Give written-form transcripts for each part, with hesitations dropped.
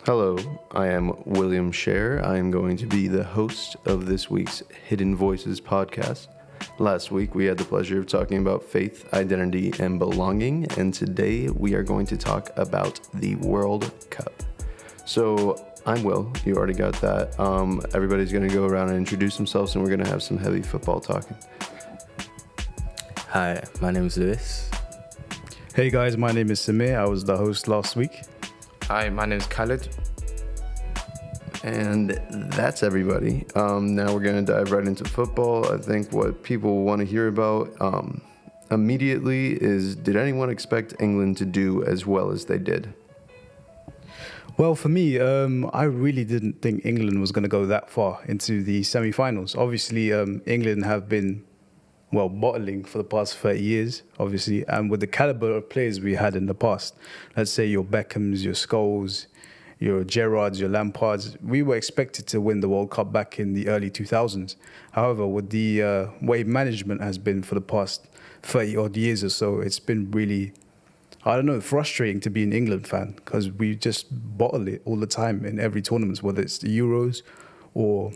Hello, I am William Scher. I am going to be the host of this week's Hidden Voices podcast. Last week, we had the pleasure of talking about faith, identity, and belonging, and today we are going to talk about the World Cup. So, I'm Will. You already got that. Everybody's going to go around and introduce themselves, and we're going to have some heavy football talking. Hi, my name is Lewis. Hey guys, my name is Samir. I was the host last week. Hi, my name is Kaled. And that's everybody. Now we're going to dive right into football. I think what people want to hear about immediately is, did anyone expect England to do as well as they did? Well, for me, I really didn't think England was going to go that far into the semi-finals. Obviously, England have been, bottling for the past 30 years, obviously. And with the caliber of players we had in the past, let's say your Beckhams, your Scholes, your Gerrards, your Lampards, we were expected to win the World Cup back in the early 2000s. However, with the way management has been for the past 30 odd years or so, it's been really, frustrating to be an England fan because we just bottle it all the time in every tournament, whether it's the Euros or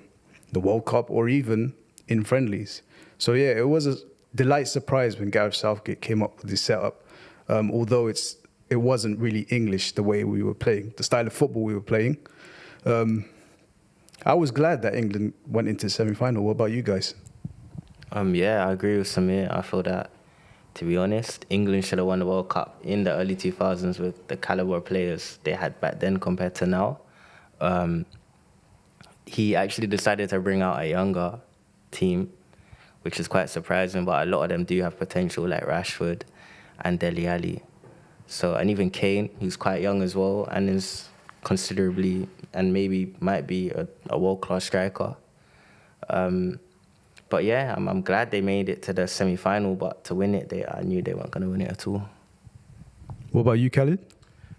the World Cup or even in friendlies. So yeah, it was a delight surprise when Gareth Southgate came up with this setup, although it wasn't really English the way we were playing, the style of football we were playing. I was glad that England went into the semi-final. What about you guys? Yeah, I agree with Samir. I feel that, to be honest, England should have won the World Cup in the early 2000s with the caliber of players they had back then compared to now. He actually decided to bring out a younger team, which is quite surprising, but a lot of them do have potential, like Rashford and Dele Alli. So, and even Kane, who's quite young as well and is considerably and maybe might be a world-class striker. But yeah, I'm glad they made it to the semi-final, but to win it, I knew they weren't going to win it at all. What about you, Khaled?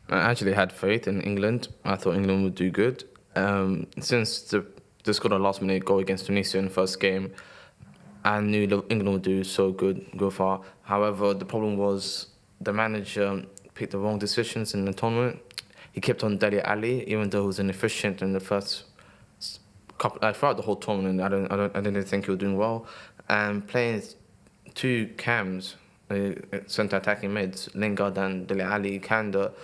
I actually had faith in England. I thought England would do good. Since they scored a last-minute goal against Tunisia in the first game, I knew England would do so good, go far. However, the problem was the manager picked the wrong decisions in the tournament. He kept on Dele Alli, even though he was inefficient in the first couple. Throughout the whole tournament, I didn't think he was doing well. And playing two cams, centre attacking mids, Lingard and Dele Alli, kind of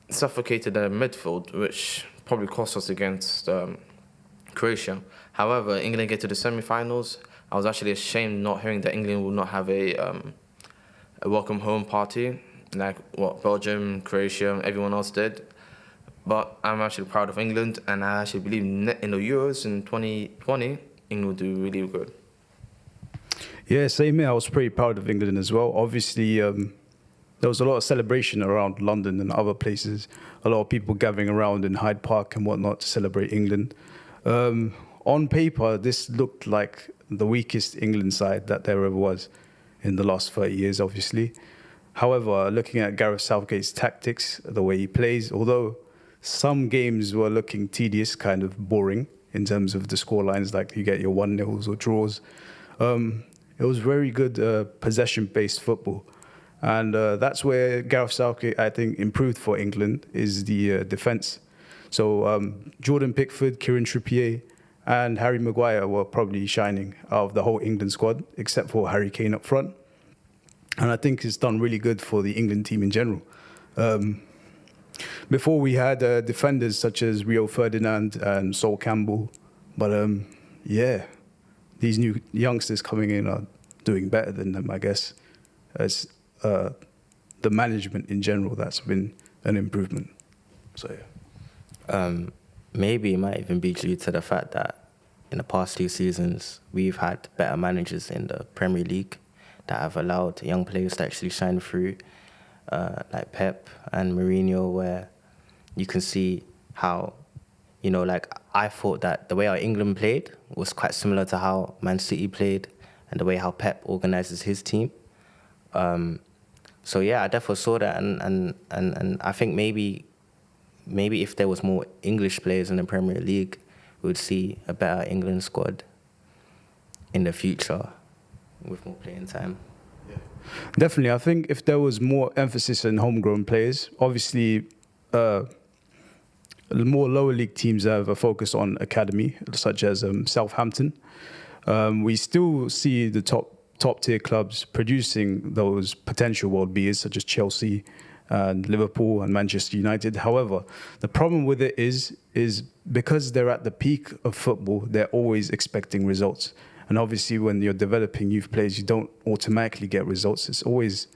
suffocated the midfield, which probably cost us against Croatia. However, England get to the semi-finals. I was actually ashamed not hearing that England would not have a welcome home party like what Belgium, Croatia, everyone else did. But I'm actually proud of England, and I actually believe in the Euros in 2020, England will do really good. Yeah, same here. I was pretty proud of England as well. Obviously, there was a lot of celebration around London and other places. A lot of people gathering around in Hyde Park and whatnot to celebrate England. On paper, this looked like the weakest England side that there ever was in the last 30 years, obviously. However, looking at Gareth Southgate's tactics, the way he plays, although some games were looking tedious, kind of boring in terms of the scorelines, like you get your 1-0s or draws, it was very good possession-based football. And that's where Gareth Southgate, I think, improved for England, is the defence. So Jordan Pickford, Kieran Trippier, and Harry Maguire were probably shining out of the whole England squad, except for Harry Kane up front. And I think it's done really good for the England team in general. Before we had defenders such as Rio Ferdinand and Sol Campbell. But these new youngsters coming in are doing better than them, I guess. As the management in general, that's been an improvement. So, yeah. Maybe it might even be due to the fact that in the past 2 seasons, we've had better managers in the Premier League that have allowed young players to actually shine through, like Pep and Mourinho, where you can see how, I thought that the way our England played was quite similar to how Man City played and the way how Pep organizes his team. So yeah, I definitely saw that, and I think maybe if there was more English players in the Premier League, we would see a better England squad in the future with more playing time. Yeah. Definitely. I think if there was more emphasis on homegrown players, obviously more lower league teams have a focus on academy, such as Southampton. We still see the top tier clubs producing those potential world beers, such as Chelsea and Liverpool and Manchester United. However, the problem with it is because they're at the peak of football, they're always expecting results. And obviously, when you're developing youth players, you don't automatically get results. It's always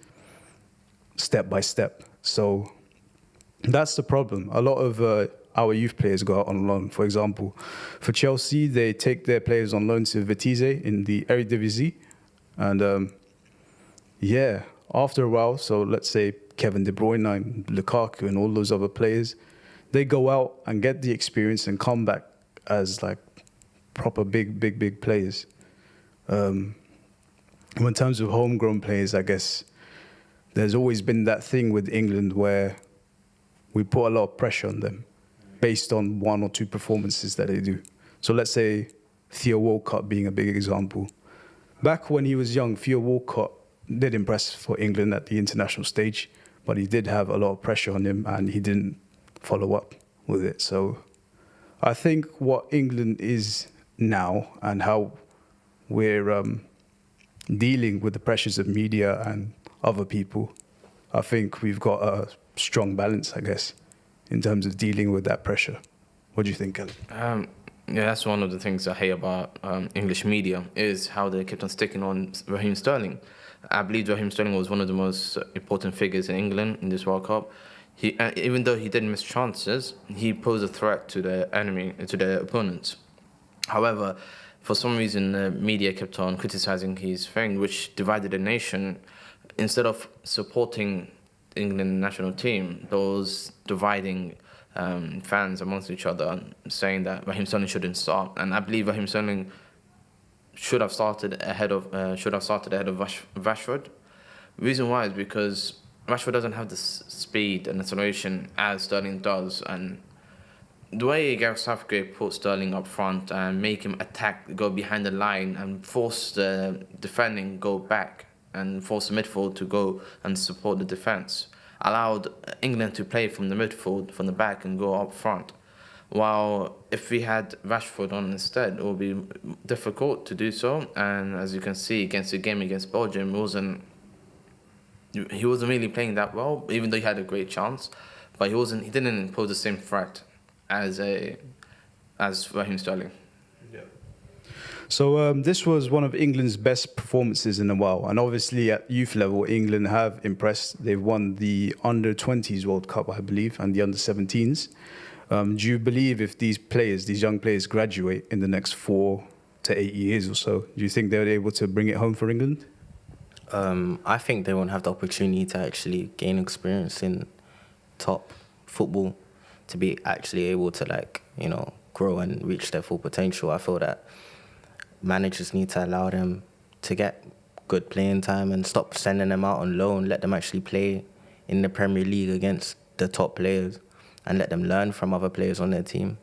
step by step. So that's the problem. A lot of our youth players go out on loan. For example, for Chelsea, they take their players on loan to Vitesse in the Eredivisie. And after a while, so let's say Kevin De Bruyne and Lukaku and all those other players, they go out and get the experience and come back as like proper big players. In terms of homegrown players, I guess there's always been that thing with England where we put a lot of pressure on them based on one or two performances that they do. So let's say Theo Walcott being a big example. Back when he was young, Theo Walcott did impress for England at the international stage, but he did have a lot of pressure on him and he didn't follow up with it. So I think what England is now and how we're dealing with the pressures of media and other people, I think we've got a strong balance, I guess, in terms of dealing with that pressure. What do you think, Kelly? Yeah, that's one of the things I hate about English media is how they kept on sticking on Raheem Sterling. I believe Raheem Sterling was one of the most important figures in England in this World Cup. He, even though he didn't miss chances, he posed a threat to the enemy, to the opponents. However, for some reason, the media kept on criticizing his thing, which divided the nation. Instead of supporting the England national team, those dividing fans amongst each other, saying that Raheem Sterling shouldn't start. And I believe Raheem Sterling should have started ahead of Rashford. The reason why is because Rashford doesn't have the speed and acceleration as Sterling does, and the way Gareth Southgate put Sterling up front and make him attack, go behind the line and force the defending go back and force the midfield to go and support the defence, allowed England to play from the midfield, from the back and go up front. While if we had Rashford on instead, it would be difficult to do so. And as you can see, against the game against Belgium, he wasn't really playing that well, even though he had a great chance. But he didn't pose the same threat as Raheem Sterling. Yeah. So this was one of England's best performances in a while, and obviously at youth level, England have impressed. They've won the Under-20s World Cup, I believe, and the Under-17s. Do you believe if these young players, graduate in the next 4 to 8 years or so, do you think they're able to bring it home for England? I think they won't have the opportunity to actually gain experience in top football to be actually able to grow and reach their full potential. I feel that managers need to allow them to get good playing time and stop sending them out on loan, let them actually play in the Premier League against the top players and let them learn from other players on their team.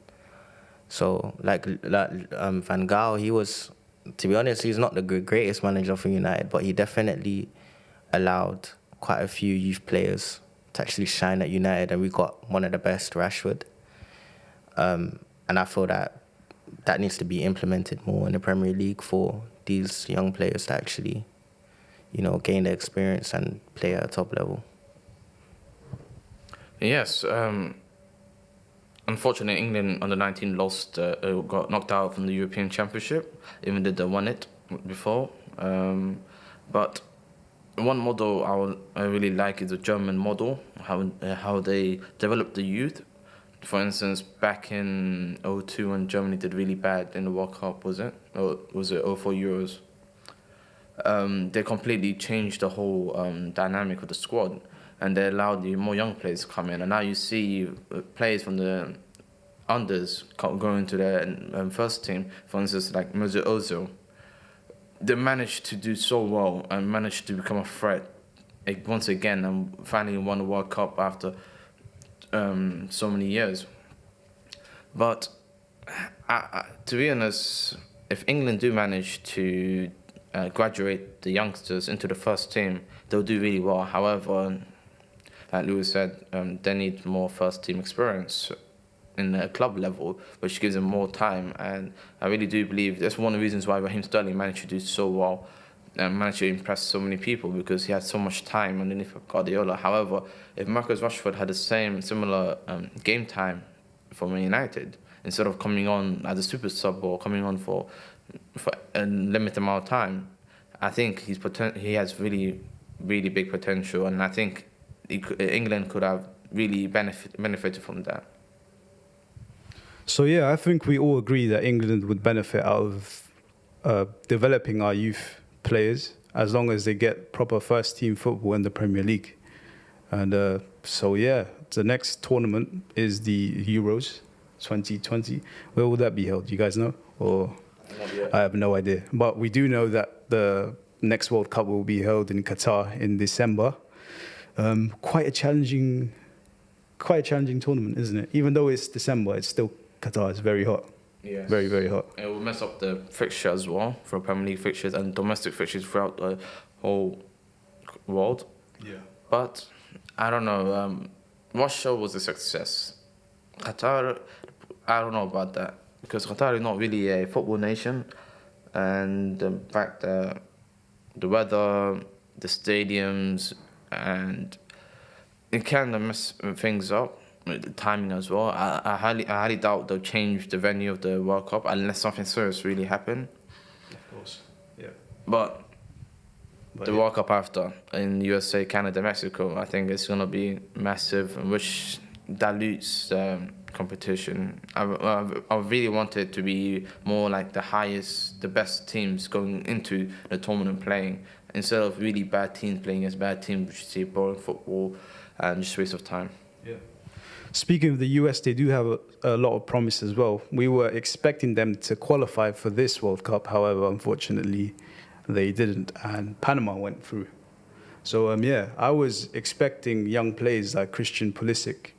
So Van Gaal, he was, to be honest, he's not the greatest manager for United, but he definitely allowed quite a few youth players to actually shine at United, and we got one of the best, Rashford. And I feel that needs to be implemented more in the Premier League for these young players to actually, gain the experience and play at a top level. Yes. Unfortunately, England under-19 got knocked out from the European Championship, even though they won it before. But one model I really like is the German model, how they develop the youth. For instance, back in 2002 when Germany did really bad in the World Cup, was it? Or was it 2004 Euros? They completely changed the whole dynamic of the squad, and they allowed the more young players to come in. And now you see players from the unders going to their first team, for instance, like Mesut Ozil. They managed to do so well and managed to become a threat once again, and finally won the World Cup after so many years. But to be honest, if England do manage to graduate the youngsters into the first team, they'll do really well. However, like Lewis said, they need more first team experience. in a club level, which gives him more time. And I really do believe that's one of the reasons why Raheem Sterling managed to do so well and managed to impress so many people, because he had so much time underneath Guardiola. However, if Marcus Rashford had the similar game time for Man United, instead of coming on as a super sub or coming on for a limited amount of time, I think he has really, really big potential, and I think England could have really benefited from that. So yeah, I think we all agree that England would benefit out of developing our youth players as long as they get proper first team football in the Premier League. And so yeah, the next tournament is the Euros 2020. Where will that be held? Do you guys know? Or I have no idea. But we do know that the next World Cup will be held in Qatar in December. Quite a challenging tournament, isn't it? Even though it's December, it's still Qatar. It's very hot. Yes. Very, very hot. It will mess up the fixture as well for Premier League fixtures and domestic fixtures throughout the whole world. Yeah. But I don't know. Russia was a success. Qatar, I don't know about that, because Qatar is not really a football nation, and the fact that the weather, the stadiums, and it kind of mess things up. The timing as well. I highly doubt they'll change the venue of the World Cup unless something serious really happen. Of course, yeah. But the World Cup after in USA, Canada, Mexico, I think it's gonna be massive, which dilutes competition. I really want it to be more like the best teams going into the tournament playing, instead of really bad teams playing against bad teams, which you see boring football and just waste of time. Yeah. Speaking of the US, they do have a lot of promise as well. We were expecting them to qualify for this World Cup. However, unfortunately, they didn't, and Panama went through. So, yeah, I was expecting young players like Christian Pulisic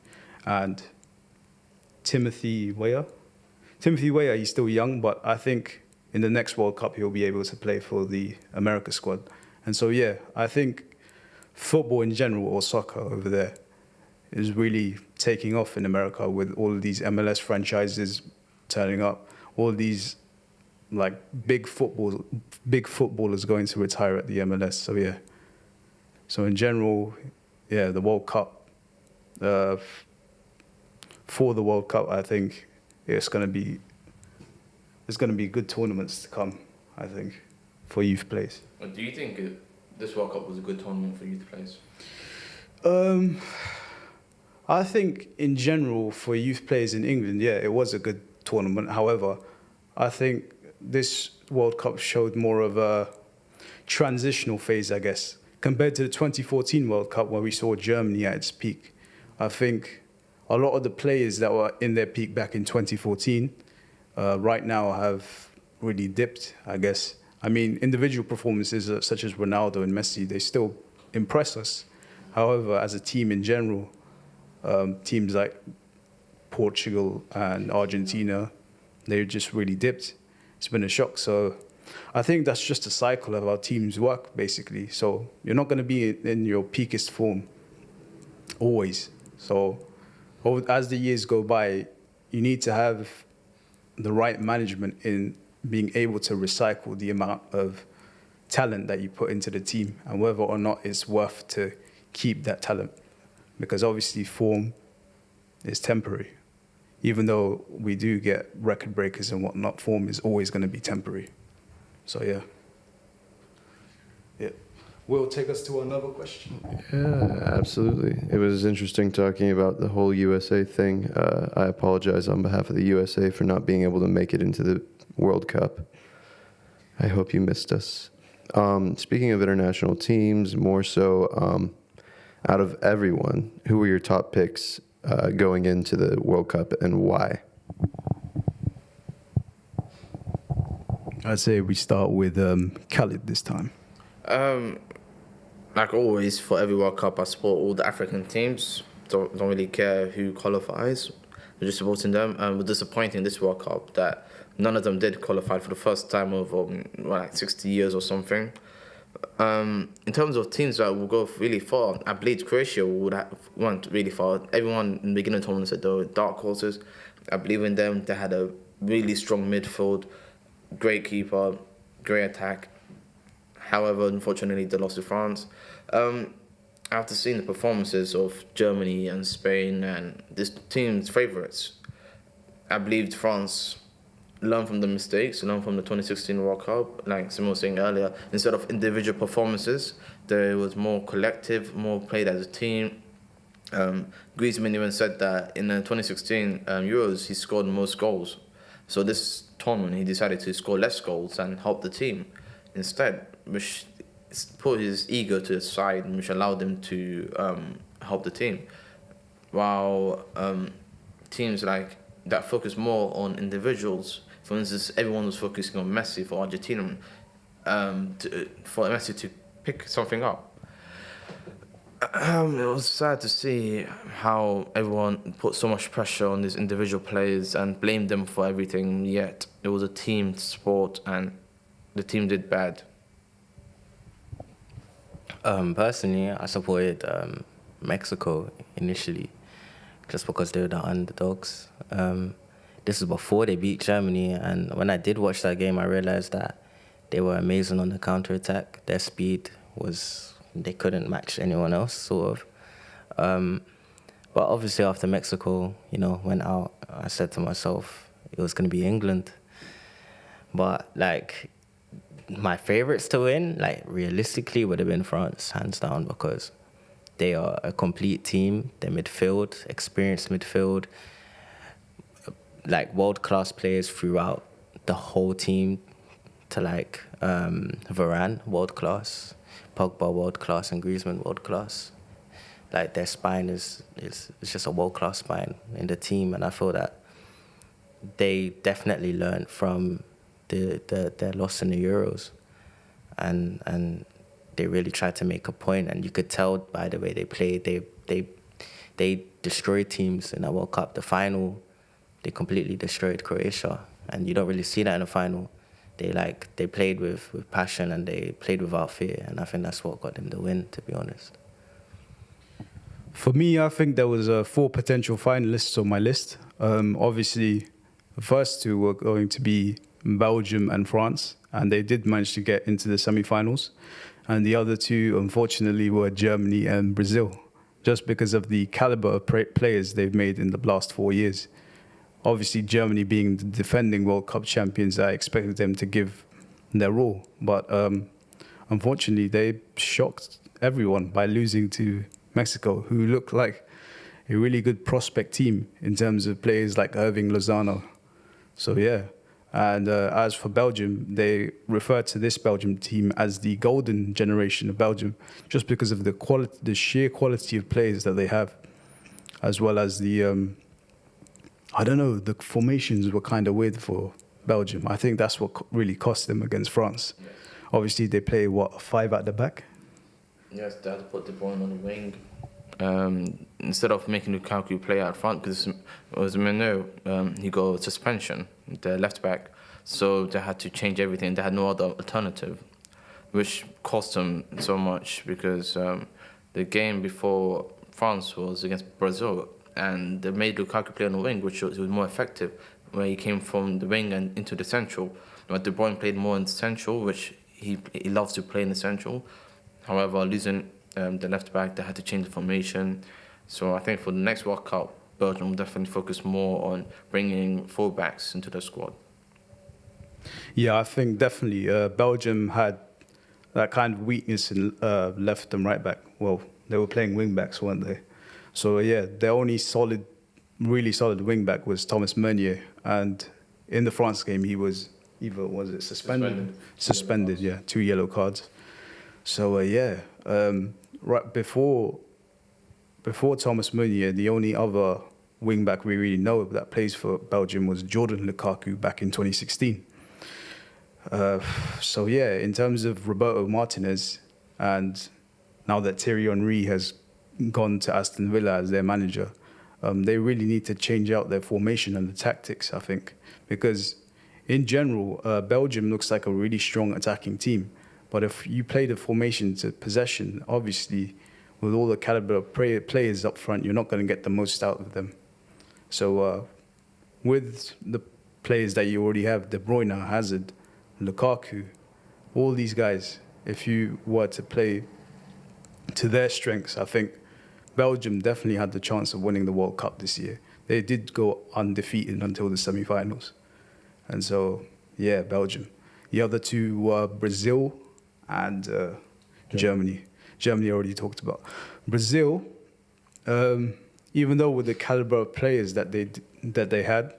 and Timothy Weah. Timothy Weah, he's still young, but I think in the next World Cup, he'll be able to play for the America squad. And so, yeah, I think football in general, or soccer over there, is really taking off in America with all of these MLS franchises turning up, all these like big footballers going to retire at the MLS. So yeah. So in general, yeah, the World Cup, for the World Cup, I think there's going to be good tournaments to come, I think, for youth players. Do you think this World Cup was a good tournament for youth players? I think in general for youth players in England, yeah, it was a good tournament. However, I think this World Cup showed more of a transitional phase, I guess, compared to the 2014 World Cup where we saw Germany at its peak. I think a lot of the players that were in their peak back in 2014 right now have really dipped, I guess. I mean, individual performances such as Ronaldo and Messi, they still impress us. However, as a team in general, teams like Portugal and Argentina, they just really dipped. It's been a shock. So I think that's just a cycle of how teams work, basically. So you're not going to be in your peakest form always. So as the years go by, you need to have the right management in being able to recycle the amount of talent that you put into the team, and whether or not it's worth to keep that talent. Because obviously form is temporary. Even though we do get record breakers and whatnot, form is always going to be temporary. So, yeah. Yeah. Will, take us to another question. Yeah, absolutely. It was interesting talking about the whole USA thing. I apologize on behalf of the USA for not being able to make it into the World Cup. I hope you missed us. Speaking of international teams, more so, out of everyone, who were your top picks going into the World Cup and why? I'd say we start with Kaled this time. Like always, for every World Cup, I support all the African teams. Don't really care who qualifies. I'm just supporting them. It was disappointing this World Cup that none of them did qualify for the first time over like 60 years or something. In terms of teams that will go really far, I believe Croatia went really far. Everyone in the beginning of the tournament said they were dark horses. I believe in them. They had a really strong midfield, great keeper, great attack. However, unfortunately, they lost to France. After seeing the performances of Germany and Spain and this team's favourites, I believed France learned from the mistakes, learned from the 2016 World Cup. Like Simon was saying earlier, instead of individual performances, there was more collective, more played as a team. Griezmann even said that in the 2016 Euros, he scored most goals. So this tournament, he decided to score less goals and help the team instead, which put his ego to the side, which allowed him to help the team. While teams like that focus more on individuals, for instance, everyone was focusing on Messi for Argentina, for Messi to pick something up. It was sad to see how everyone put so much pressure on these individual players and blamed them for everything, yet it was a team sport and the team did bad. Personally, I supported Mexico initially, just because they were the underdogs. This is before they beat Germany, and when I did watch that game, I realized that they were amazing on the counter-attack. Their speed was, they couldn't match anyone else, sort of. But obviously after Mexico, went out, I said to myself, it was going to be England. But, my favourites to win, realistically, would have been France, hands down, because they are a complete team. Their midfield, experienced midfield, world-class players throughout the whole team, to Varane, world-class, Pogba, world-class, and Griezmann, world-class. Their spine is just a world-class spine in the team, and I feel that they definitely learned from their loss in the Euros, and they really tried to make a point, and you could tell by the way they played. They destroyed teams in that World Cup. The final, they completely destroyed Croatia, and you don't really see that in the final. They played with passion and they played without fear, and I think that's what got them the win, to be honest. For me, I think there was 4 potential finalists on my list. Obviously, the first 2 were going to be Belgium and France, and they did manage to get into the semi-finals. And the other 2, unfortunately, were Germany and Brazil, just because of the caliber of players they've made in the last 4 years. Obviously, Germany being the defending World Cup champions, I expected them to give their all. But unfortunately, they shocked everyone by losing to Mexico, who looked like a really good prospect team in terms of players like Irving Lozano. So, yeah. And as for Belgium, they refer to this Belgium team as the golden generation of Belgium, just because of the quality, the sheer quality of players that they have, as well as the, the formations were kind of weird for Belgium. I think that's what really cost them against France. Yes. Obviously, they play, 5 at the back? Yes, they had to put De Bruyne on the wing. Instead of making Lukaku play out front, because it was Meno, he got suspension, the left back, so they had to change everything. They had no other alternative, which cost them so much, because the game before France was against Brazil, and they made Lukaku play on the wing, which was more effective, where he came from the wing and into the central. But De Bruyne played more in the central, which he loves to play in the central. However, losing the left back, they had to change the formation. So I think for the next World Cup, Belgium will definitely focus more on bringing fullbacks into the squad. Yeah, I think definitely Belgium had that kind of weakness in left and right back. Well, they were playing wing backs, weren't they? So yeah, their only really solid wing back was Thomas Meunier, and in the France game he was suspended, yeah, 2 yellow cards. So right before Thomas Meunier, the only other wing back we really know that plays for Belgium was Jordan Lukaku back in 2016. In terms of Roberto Martinez, and now that Thierry Henry has gone to Aston Villa as their manager, they really need to change out their formation and the tactics, I think, because in general, Belgium looks like a really strong attacking team, But if you play the formation to possession, obviously, with all the caliber of players up front, you're not going to get the most out of them. So with the players that you already have, De Bruyne, Hazard, Lukaku, all these guys, if you were to play to their strengths, I think Belgium definitely had the chance of winning the World Cup this year. They did go undefeated until the semi-finals. And so, yeah, Belgium. The other two were Brazil and Germany. Germany already talked about. Brazil, even though with the caliber of players that they had,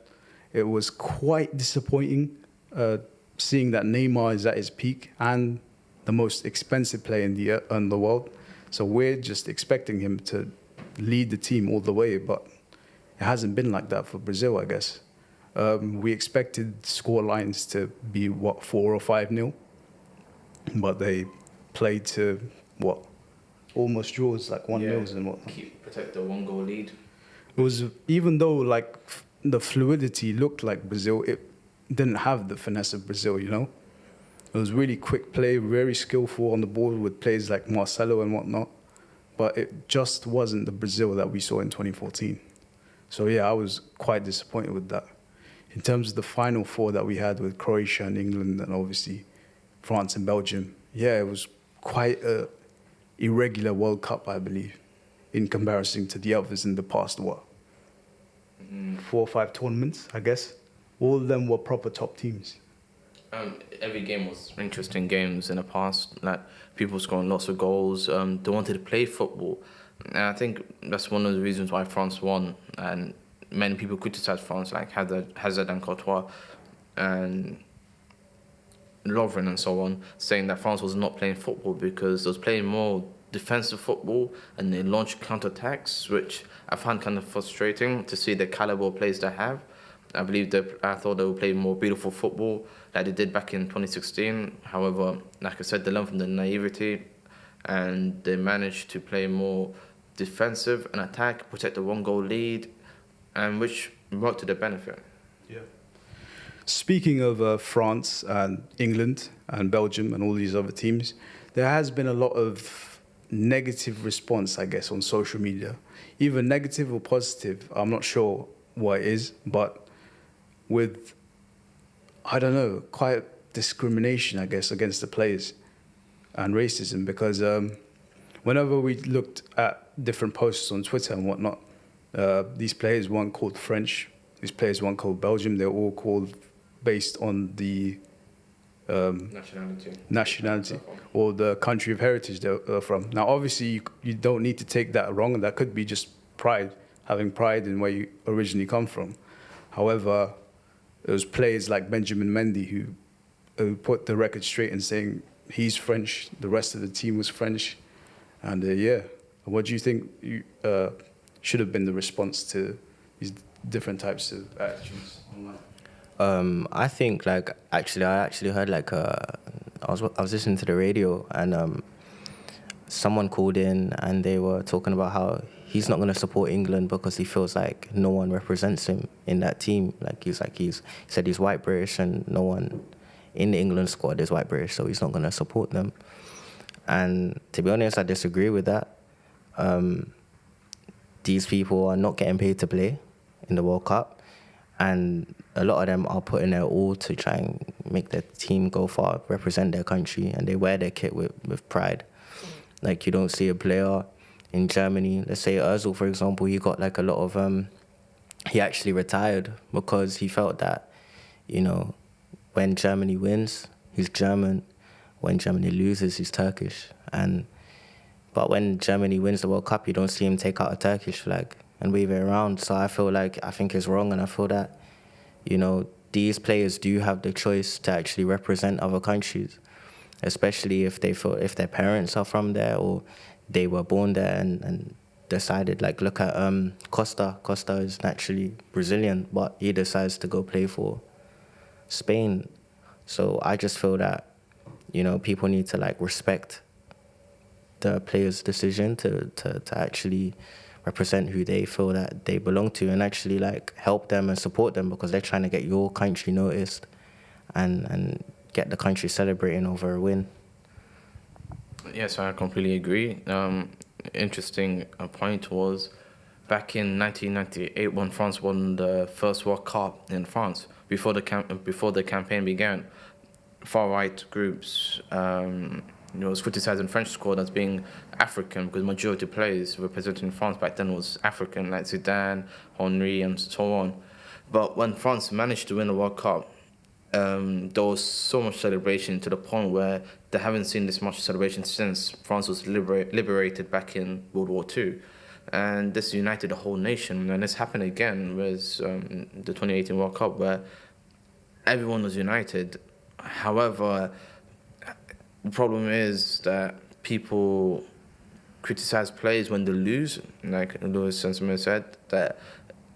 it was quite disappointing seeing that Neymar is at his peak and the most expensive player in the world. So we're just expecting him to lead the team all the way, but it hasn't been like that for Brazil, I guess. We expected score lines to be, 4 or 5-0, but they played to, almost draws, like 1-0 and whatnot. Protect the 1-goal lead. It was, even though like the fluidity looked like Brazil, it didn't have the finesse of Brazil, you know? It was really quick play, very skillful on the ball with players like Marcelo and whatnot, but it just wasn't the Brazil that we saw in 2014. So yeah, I was quite disappointed with that. In terms of the final four that we had with Croatia and England and obviously France and Belgium, yeah, it was quite a irregular World Cup, I believe, in comparison to the others in the past, 4 or 5 tournaments, I guess. All of them were proper top teams. Every game was interesting games in the past. Like, people scoring lots of goals. They wanted to play football. And I think that's one of the reasons why France won. And many people criticised France, like Hazard and Courtois and Lovren and so on, saying that France was not playing football because they was playing more defensive football and they launched counter-attacks, which I found kind of frustrating to see the caliber of players they have. I thought they would play more beautiful football like they did back in 2016. However, like I said, they learned from the naivety and they managed to play more defensive and attack, protect the 1-goal lead, and which worked to their benefit. Yeah. Speaking of France and England and Belgium and all these other teams, there has been a lot of negative response, I guess, on social media. Either negative or positive, I'm not sure what it is, but with, I don't know, quite discrimination, I guess, against the players and racism, because whenever we looked at different posts on Twitter and whatnot, these players weren't called French, these players weren't called Belgium, they're all called based on the nationality or the country of heritage they're from. Now, obviously, you don't need to take that wrong, and that could be just pride, having pride in where you originally come from. However, there was players like Benjamin Mendy who put the record straight in saying he's French, the rest of the team was French. And yeah, what do you think should have been the response to these different types of attitudes online? I think I actually heard I was listening to the radio and someone called in and they were talking about how he's not going to support England because he feels like no one represents him in that team. He said he's white British and no one in the England squad is white British, so he's not going to support them. And to be honest, I disagree with that. These people are not getting paid to play in the World Cup, and a lot of them are putting their all to try and make their team go far, represent their country, and they wear their kit with pride. Like, you don't see a player in Germany, let's say Ozil, for example, he got a lot of, he actually retired because he felt that, when Germany wins, he's German. When Germany loses, he's Turkish. But when Germany wins the World Cup, you don't see him take out a Turkish flag and wave it around. So I think it's wrong, and I feel that, these players do have the choice to actually represent other countries, especially if their parents are from there or they were born there and decided, look at Costa. Costa is naturally Brazilian, but he decides to go play for Spain. So I just feel that, people need to respect the players' decision to actually represent who they feel that they belong to and actually help them and support them because they're trying to get your country noticed and get the country celebrating over a win. Yes, I completely agree. Interesting point was back in 1998 when France won the first World Cup in France. Before the campaign began, far right groups was criticizing French squad as being African because majority of players representing France back then was African, like Zidane, Henry, and so on. But when France managed to win the World Cup, there was so much celebration to the point where they haven't seen this much celebration since France was liberated back in World War II. And this united the whole nation. And this happened again with the 2018 World Cup, where everyone was united. However, the problem is that people criticize players when they lose. Like Lewis and Samir said, that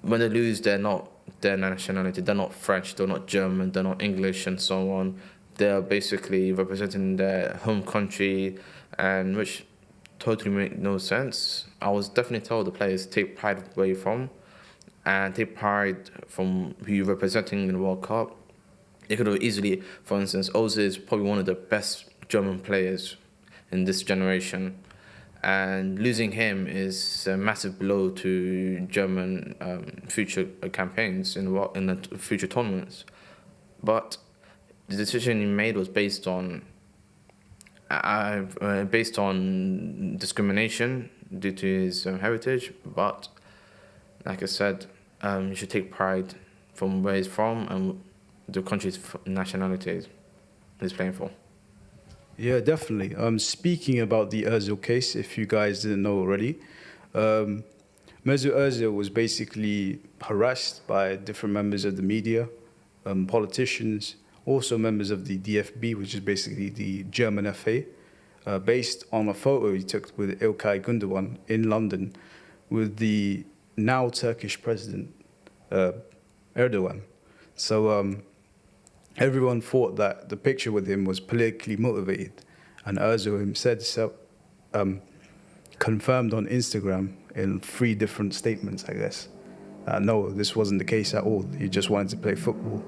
when they lose, they're not their nationality. They're not French, they're not German, they're not English, and so on. They're basically representing their home country, and which totally make no sense. I was definitely told the players take pride where you're from, and take pride from who you're representing in the World Cup. They could have easily, for instance, Ozil is probably one of the best German players in this generation, and losing him is a massive blow to German future campaigns in the future tournaments. But the decision he made was based on discrimination due to his heritage. But like I said, you should take pride from where he's from and the country's nationality he's playing for. Yeah, definitely. Speaking about the Ozil case, if you guys didn't know already, Mesut Ozil was basically harassed by different members of the media, politicians, also members of the DFB, which is basically the German FA, based on a photo he took with İlkay Gündoğan in London with the now Turkish president, Erdogan. So everyone thought that the picture with him was politically motivated, and Ozil himself confirmed on Instagram in 3 different statements, I guess, no, this wasn't the case at all. He just wanted to play football.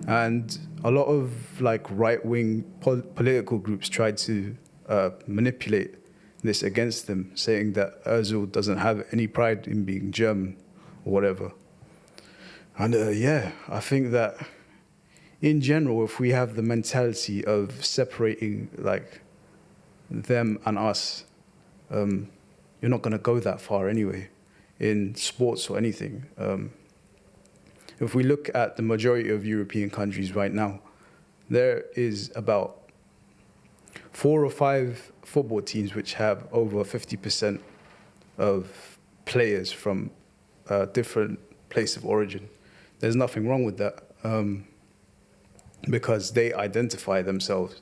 And a lot of right-wing political groups tried to manipulate this against him, saying that Ozil doesn't have any pride in being German or whatever. And I think that in general, if we have the mentality of separating them and us, you're not going to go that far anyway in sports or anything. If we look at the majority of European countries right now, there is about 4 or 5 football teams which have over 50% of players from a different place of origin. There's nothing wrong with that. Because they identify themselves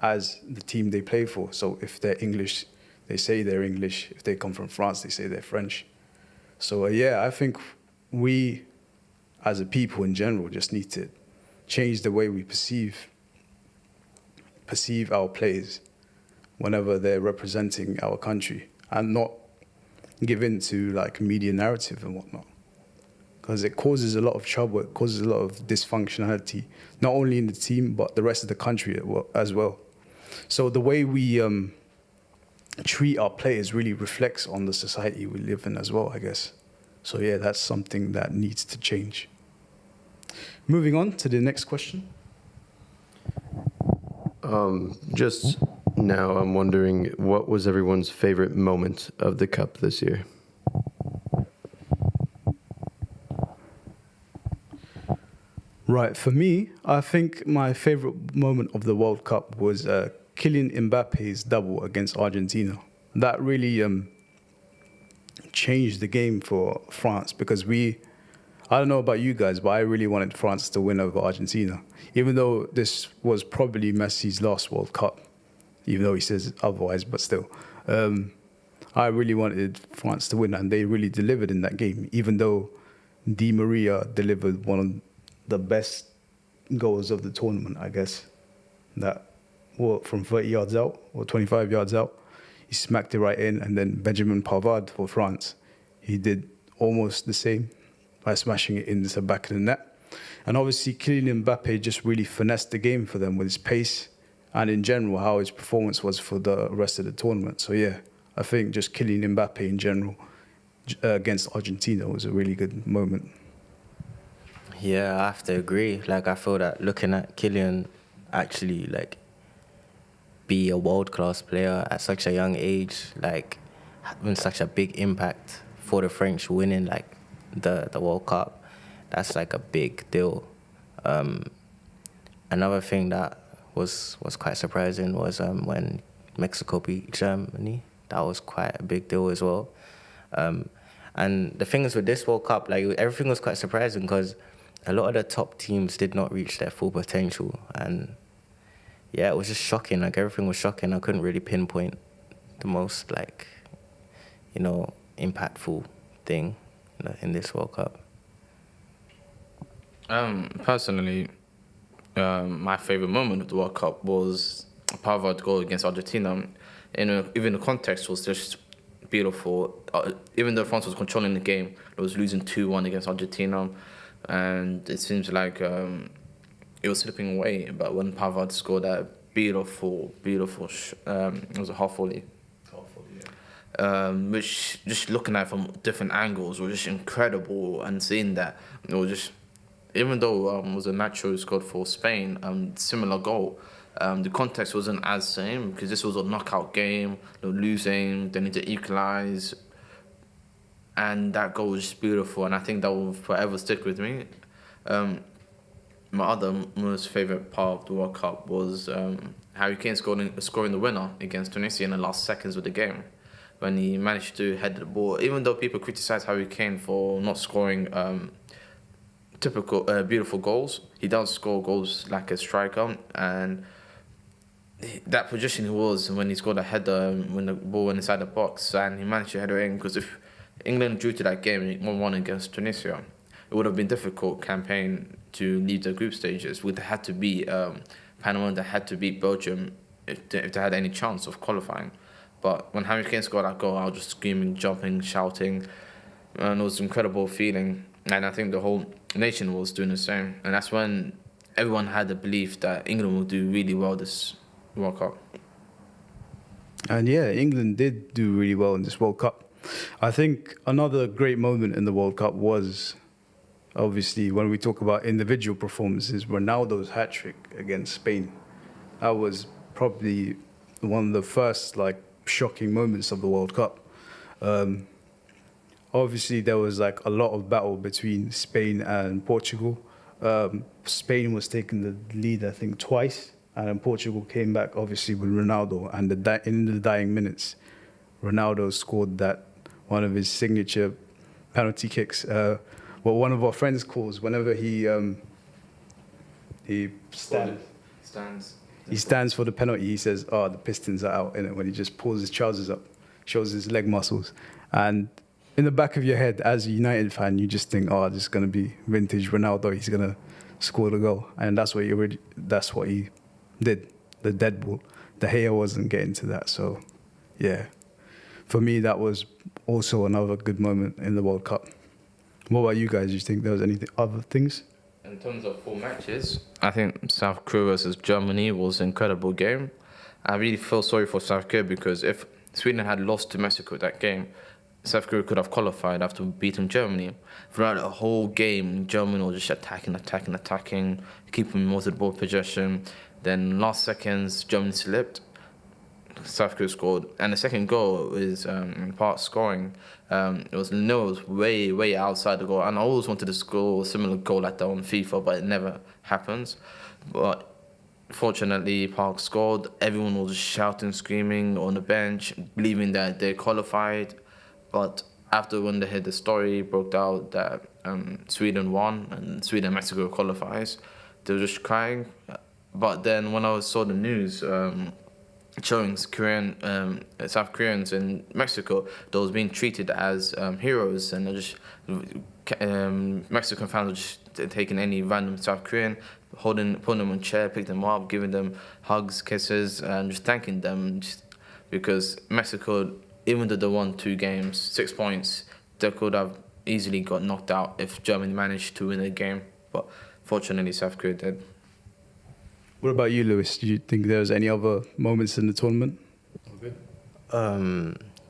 as the team they play for. So if they're English, they say they're English. If they come from France, they say they're French. So I think we, as a people in general, just need to change the way we perceive our players whenever they're representing our country, and not give in to media narrative and whatnot. Because it causes a lot of trouble, it causes a lot of dysfunctionality, not only in the team, but the rest of the country as well. So the way we treat our players really reflects on the society we live in as well, I guess. So that's something that needs to change. Moving on to the next question. Just now, I'm wondering, what was everyone's favorite moment of the Cup this year? Right, for me, I think my favorite moment of the World Cup was Killian Mbappe's double against Argentina. That really changed the game for France, because I don't know about you guys, but I really wanted France to win over Argentina, even though this was probably Messi's last World Cup, even though he says otherwise, but still. I really wanted France to win, and they really delivered in that game, even though Di Maria delivered one of the best goals of the tournament, I guess. From 30 yards out or 25 yards out, he smacked it right in. And then Benjamin Pavard for France, he did almost the same by smashing it into the back of the net. And obviously, Kylian Mbappe just really finessed the game for them with his pace and in general how his performance was for the rest of the tournament. So yeah, I think just Killian Mbappe in general against Argentina was a really good moment. Yeah, I have to agree. Like, I feel that looking at Killian actually, like, be a world-class player at such a young age, like, having such a big impact for the French winning, like, the World Cup, that's, like, a big deal. Another thing that was quite surprising was when Mexico beat Germany. That was quite a big deal as well. And the thing is with this World Cup, like, everything was quite surprising because a lot of the top teams did not reach their full potential. And yeah, it was just shocking. Like, everything was shocking. I couldn't really pinpoint the most, like, you know, impactful thing in this World Cup. Personally, my favorite moment of the World Cup was Pogba's goal against Argentina. Even the context was just beautiful. Even though France was controlling the game, it was losing 2-1 against Argentina, and it seems like it was slipping away. But when Pogba scored that beautiful, it was a half volley. Which, just looking at it from different angles, was just incredible, and seeing that, it was just, even though it was a Nacho scored for Spain, similar goal, the context wasn't as same because this was a knockout game. They were losing, they need to equalise, and that goal was just beautiful, and I think that will forever stick with me. My other most favourite part of the World Cup was Harry Kane scoring the winner against Tunisia in the last seconds of the game, when he managed to head the ball. Even though people criticise Harry Kane for not scoring typical beautiful goals, he does score goals like a striker, and that position he was when he scored a header when the ball went inside the box, and he managed to header in, because if England drew to that game 1-1 against Tunisia, it would have been a difficult campaign to leave the group stages. Would have had to be Panama that had to beat Belgium if they had any chance of qualifying. But when Harry Kane scored that goal, I was just screaming, jumping, shouting, and it was an incredible feeling. And I think the whole nation was doing the same. And that's when everyone had the belief that England will do really well this World Cup. And yeah, England did do really well in this World Cup. I think another great moment in the World Cup was, obviously, when we talk about individual performances, Ronaldo's hat-trick against Spain. That was probably one of the first, like, shocking moments of the World Cup. Obviously, there was, like, a lot of battle between Spain and Portugal. Spain was taking the lead, I think, twice, and then Portugal came back, obviously, with Ronaldo. And in the dying minutes, Ronaldo scored that, one of his signature penalty kicks. What one of our friends calls, whenever he stands for the penalty, he says, "Oh, the Pistons are out," innit? When he just pulls his trousers up, shows his leg muscles. And in the back of your head, as a United fan, you just think, "Oh, this is gonna be vintage Ronaldo. He's gonna score the goal," and that's what he did. The dead ball. De Gea wasn't getting to that, so yeah. For me, that was also another good moment in the World Cup. What about you guys? Do you think there was any other things? In terms of full matches, I think South Korea versus Germany was an incredible game. I really feel sorry for South Korea, because if Sweden had lost to Mexico that game, South Korea could have qualified after beating Germany. Throughout the whole game, Germany was just attacking, keeping most of the ball possession. Then last seconds, Germany slipped. South Korea scored, and the second goal is Park scoring. It was way outside the goal, and I always wanted to score a similar goal like that on FIFA, but it never happens. But fortunately, Park scored. Everyone was shouting, screaming on the bench, believing that they qualified. But after when the story broke out that Sweden won and Sweden and Mexico qualifies, they were just crying. But then when I saw the news showing South Koreans in Mexico, they was being treated as heroes, and Mexican fans were just taking any random South Korean, putting them on a chair, picking them up, giving them hugs, kisses, and just thanking them, just because Mexico, even though they won 2 games, 6 points, they could have easily got knocked out if Germany managed to win a game. But fortunately, South Korea did. What about you, Lewis? Do you think there's any other moments in the tournament?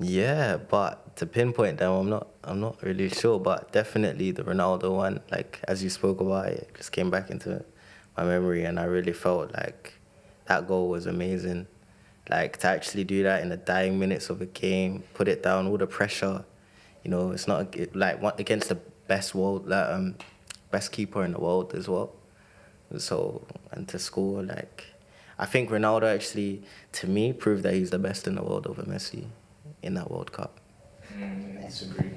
Yeah, but to pinpoint them, I'm not really sure. But definitely the Ronaldo one, like as you spoke about, it just came back into my memory, and I really felt like that goal was amazing. Like to actually do that in the dying minutes of a game, put it down, all the pressure. You know, it's not like against the best best keeper in the world as well. So, and to score, like, I think Ronaldo actually, to me, proved that he's the best in the world over Messi in that World Cup. I disagree.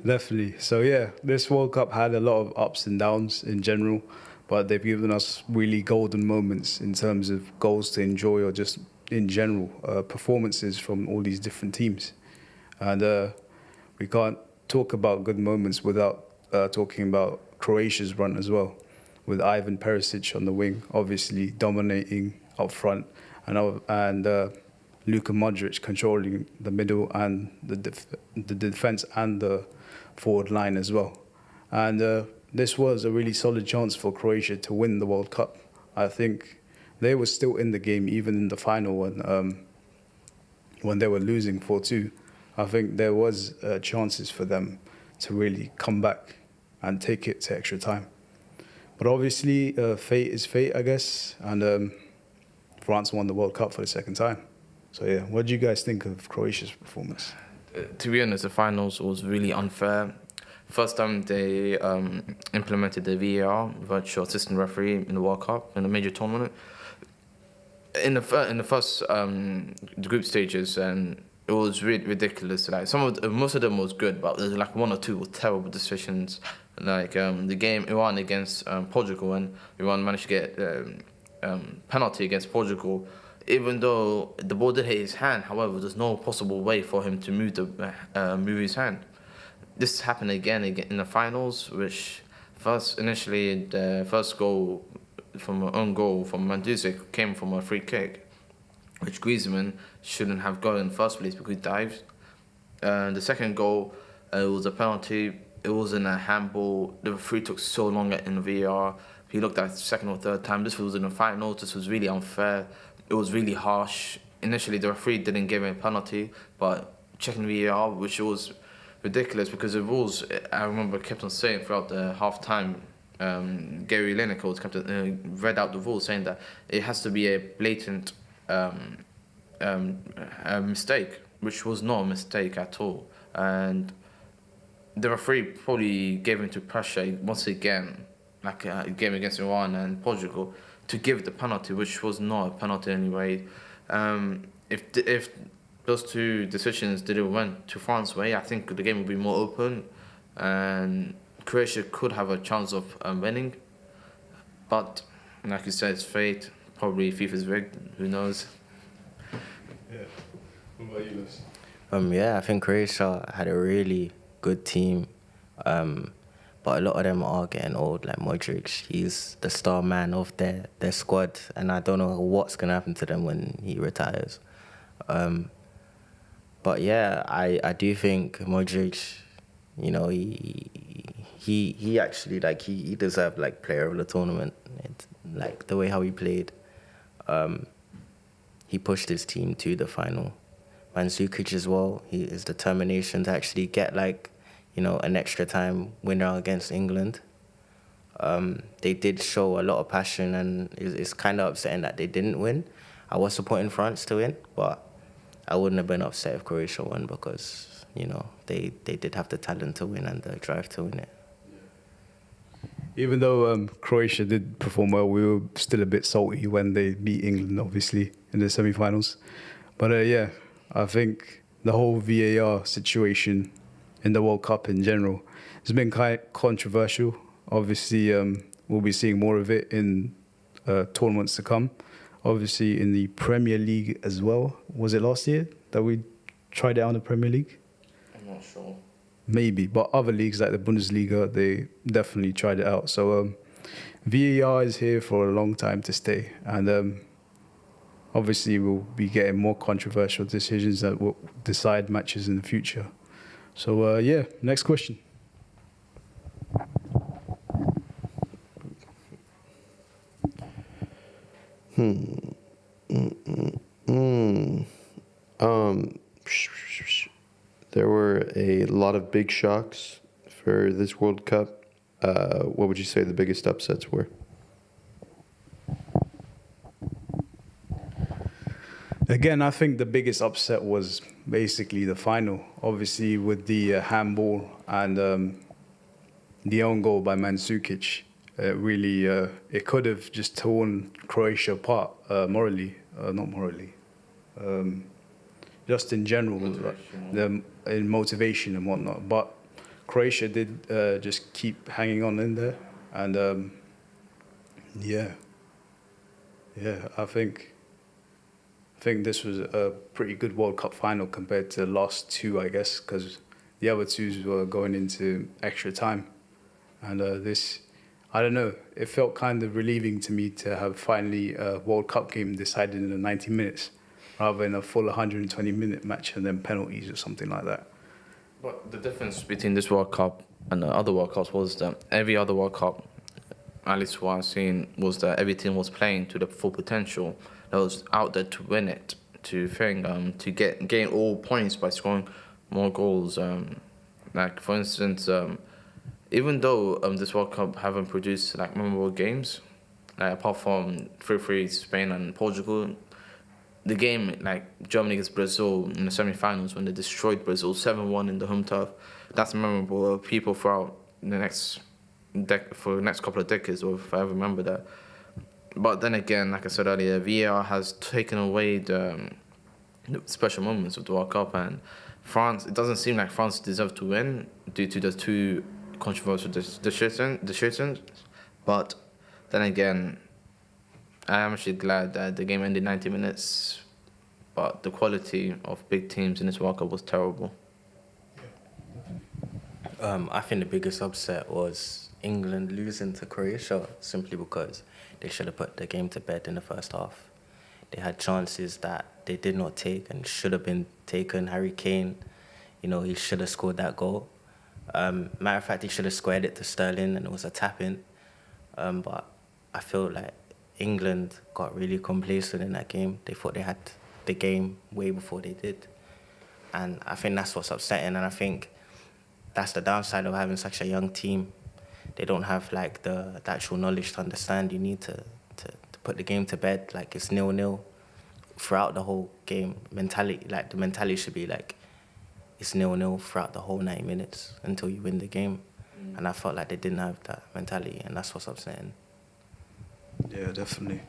Definitely. So yeah, this World Cup had a lot of ups and downs in general, but they've given us really golden moments in terms of goals to enjoy or just in general performances from all these different teams. And we can't talk about good moments without talking about Croatia's run as well, with Ivan Perisic on the wing, obviously dominating up front, and Luka Modric controlling the middle and the defense and the forward line as well. And this was a really solid chance for Croatia to win the World Cup. I think they were still in the game even in the final when they were losing 4-2. I think there was chances for them to really come back and take it to extra time. But obviously, fate is fate, I guess, and France won the World Cup for the second time. So yeah, what do you guys think of Croatia's performance? To be honest, the finals was really unfair. First time they implemented the VAR, virtual assistant referee, in the World Cup, in a major tournament. In the first the group stages, and it was really ridiculous. Like most of them was good, but there's like one or two with terrible decisions. Like the game Iran against Portugal, and Iran managed to get penalty against Portugal, even though the ball did hit his hand. However, there's no possible way for him to move his hand. This happened again in the finals, which initially the first goal from an own goal from Mandzukic came from a free kick, which Griezmann shouldn't have got in the first place because he dived. The second goal, it was a penalty. It wasn't a handball. The referee took so long in the VAR. He looked at it the second or third time. This was in the final. This was really unfair. It was really harsh. Initially, the referee didn't give him a penalty, but checking VAR, which was ridiculous because the rules, I remember, kept on saying throughout the half-time, Gary Lineker kept read out the rules saying that it has to be a blatant mistake, which was not a mistake at all. And the referee probably gave into pressure once again, like a game against Iran and Portugal, to give the penalty, which was not a penalty anyway. If those two decisions didn't went to France's way, I think the game would be more open, and Croatia could have a chance of winning. But like you said, it's fate. Probably FIFA's rigged. Who knows? Yeah. What about you, Lewis? Yeah, I think Croatia had a really good team, but a lot of them are getting old. Like Modric, he's the star man of their squad, and I don't know what's gonna happen to them when he retires. But yeah, I do think Modric, you know, he actually, like, he deserved like player of the tournament. It's, like the way how he played, he pushed his team to the final. Mandzukic as well, his determination to actually get, like, you know, an extra time winner against England. They did show a lot of passion, and it's kind of upsetting that they didn't win. I was supporting France to win, but I wouldn't have been upset if Croatia won because, you know, they did have the talent to win and the drive to win it. Even though Croatia did perform well, we were still a bit salty when they beat England, obviously, in the semi-finals. But yeah, I think the whole VAR situation in the World Cup in general has been quite controversial. Obviously, we'll be seeing more of it in tournaments to come. Obviously, in the Premier League as well. Was it last year that we tried it out in the Premier League? I'm not sure. Maybe, but other leagues like the Bundesliga, they definitely tried it out. So VAR is here for a long time to stay. And obviously, we'll be getting more controversial decisions that will decide matches in the future. So yeah, next question. There were a lot of big shocks for this World Cup. What would you say the biggest upsets were? Again, I think the biggest upset was basically the final. Obviously, with the handball and the own goal by Mandzukic, it could have just torn Croatia apart morally, not morally, just in general, in motivation and whatnot. But Croatia did just keep hanging on in there, and I think this was a pretty good World Cup final compared to the last two, I guess, because the other two were going into extra time. And I don't know, it felt kind of relieving to me to have finally a World Cup game decided in the 90 minutes rather than a full 120-minute match and then penalties or something like that. But the difference between this World Cup and the other World Cups was that every other World Cup, at least what I've seen, was that every team was playing to the full potential. That was out there to win it, to gain all points by scoring more goals. Like for instance, even though this World Cup haven't produced like memorable games, like apart from 3-3 Spain and Portugal, the game like Germany against Brazil in the semi-finals when they destroyed Brazil 7-1 in the home turf, that's memorable. People throughout the next couple of decades will forever remember that. But then again, like I said earlier, VAR has taken away the special moments of the World Cup, and France, it doesn't seem like France deserved to win due to the two controversial decisions. But then again, I am actually glad that the game ended 90 minutes, but the quality of big teams in this World Cup was terrible. I think the biggest upset was England losing to Croatia simply because they should have put the game to bed in the first half. They had chances that they did not take and should have been taken. Harry Kane, he should have scored that goal. Matter of fact, he should have squared it to Sterling and it was a tap-in. But I feel like England got really complacent in that game. They thought they had the game way before they did. And I think that's what's upsetting. And I think that's the downside of having such a young team. They don't have like the actual knowledge to understand. You need to put the game to bed like it's 0-0 throughout the whole game. The mentality should be like it's 0-0 throughout the whole 90 minutes until you win the game. And I felt like they didn't have that mentality, and that's what's upsetting. Yeah, definitely.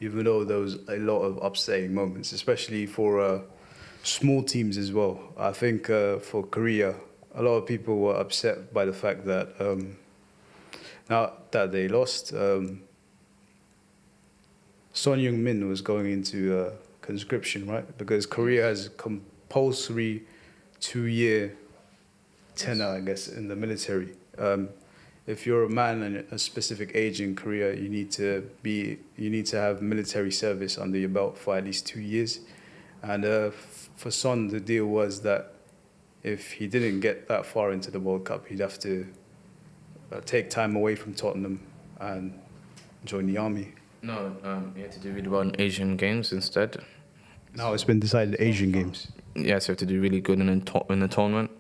Even though there was a lot of upsetting moments, especially for small teams as well. I think for Korea, a lot of people were upset by the fact that now that they lost, Son Heung-min was going into conscription, right? Because Korea has compulsory 2-year tenure, I guess, in the military. If you're a man and a specific age in Korea, you need to have military service under your belt for at least 2 years. And for Son, the deal was that if he didn't get that far into the World Cup, he'd have to take time away from Tottenham and join the army. No, you had to do really well in Asian Games instead. Now it's been decided Asian Games. Yes, you have to do really good in the tournament.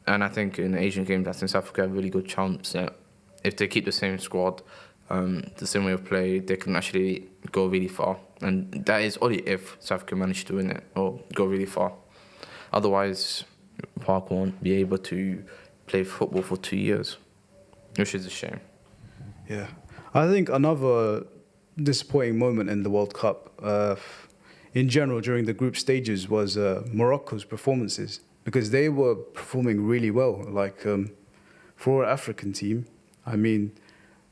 And I think in the Asian Games, I think South Africa have a really good chance that if they keep the same squad, the same way of play, they can actually go really far. And that is only if South Africa manage to win it or go really far. Otherwise, Park won't be able to play football for 2 years, which is a shame. Yeah. I think another disappointing moment in the World Cup, in general, during the group stages, was Morocco's performances. Because they were performing really well. Like, for an African team, I mean,